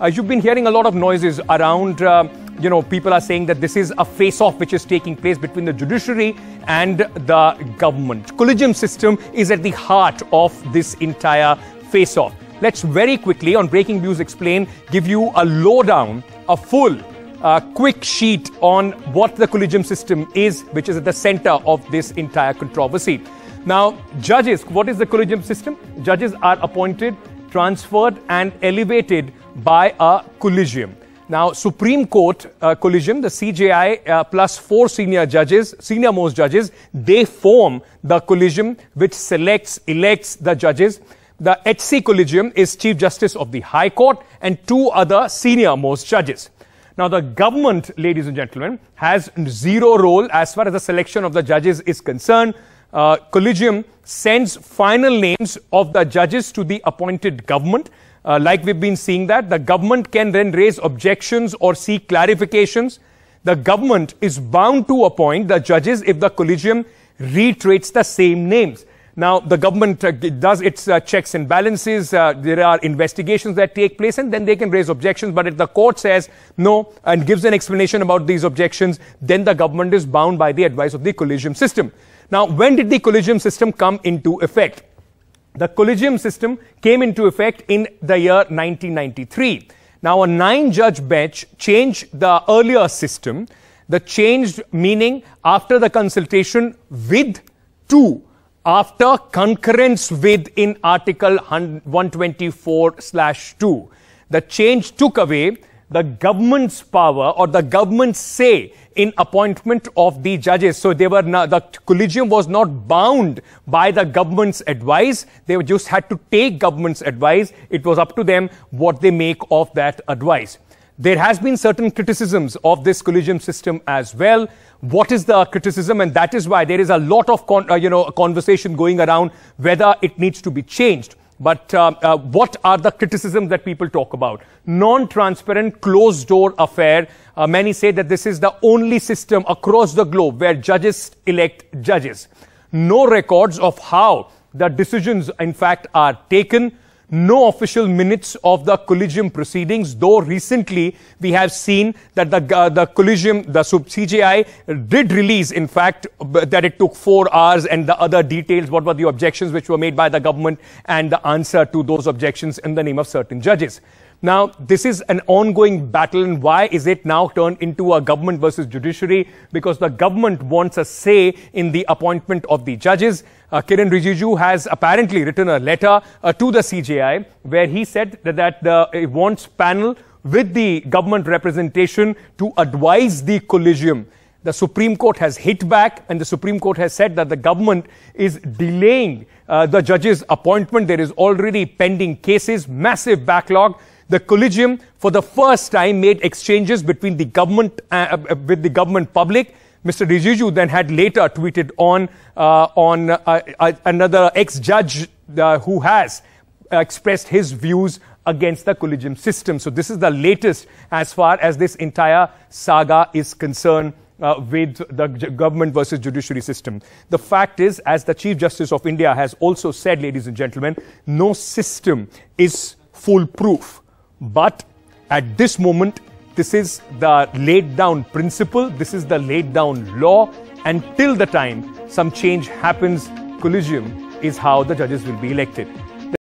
You've been hearing a lot of noises around, people are saying that this is a face-off which is taking place between the judiciary and the government. Collegium system is at the heart of this entire face-off. Let's very quickly, on Breaking News Explain, give you a lowdown, a full, quick sheet on what the collegium system is, which is at the center of this entire controversy. Now, judges, what is the collegium system? Judges are appointed, transferred and elevated by a collegium. Now, Supreme Court collegium, the CJI plus 4 senior most judges, they form the collegium which elects the judges. The HC collegium is Chief Justice of the High Court and 2 other senior most judges. Now, the government, ladies and gentlemen, has zero role as far as the selection of the judges is concerned. Collegium sends final names of the judges to the appointed government. Like we've been seeing that, the government can then raise objections or seek clarifications. The government is bound to appoint the judges if the collegium reiterates the same names. Now, the government does its checks and balances. There are investigations that take place and then they can raise objections. But if the court says no and gives an explanation about these objections, then the government is bound by the advice of the collegium system. Now, when did the collegium system come into effect? The collegium system came into effect in the year 1993. Now, a 9-judge bench changed the earlier system. The changed meaning after the consultation with to, after concurrence with in Article 124/2. The change took away the government's power or the government's say in appointment of the judges. So they were not, the collegium was not bound by the government's advice. They just had to take government's advice. It was up to them what they make of that advice. There has been certain criticisms of this collegium system as well. What is the criticism? And that is why there is a lot of conversation going around whether it needs to be changed. But what are the criticisms that people talk about? Non-transparent, closed-door affair. Many say that this is the only system across the globe where judges elect judges. No records of how the decisions, in fact, are taken. No official minutes of the collegium proceedings, though recently we have seen that the collegium, the CJI did release, in fact, that it took 4 hours and the other details, what were the objections which were made by the government and the answer to those objections in the name of certain judges. Now, this is an ongoing battle, and why is it now turned into a government versus judiciary? Because the government wants a say in the appointment of the judges. Kiren Rijiju has apparently written a letter to the CJI where he said that he wants panel with the government representation to advise the collegium. The Supreme Court has hit back and the Supreme Court has said that the government is delaying the judges' appointment. There is already pending cases, massive backlog. The collegium, for the first time, made exchanges between the government with the government public. Mr. Rijiju then had later tweeted on another ex-judge who has expressed his views against the collegium system. So this is the latest as far as this entire saga is concerned with the government versus judiciary system. The fact is, as the Chief Justice of India has also said, ladies and gentlemen, no system is foolproof. But at this moment, this is the laid down principle, this is the laid down law, and till the time some change happens, collegium is how the judges will be elected.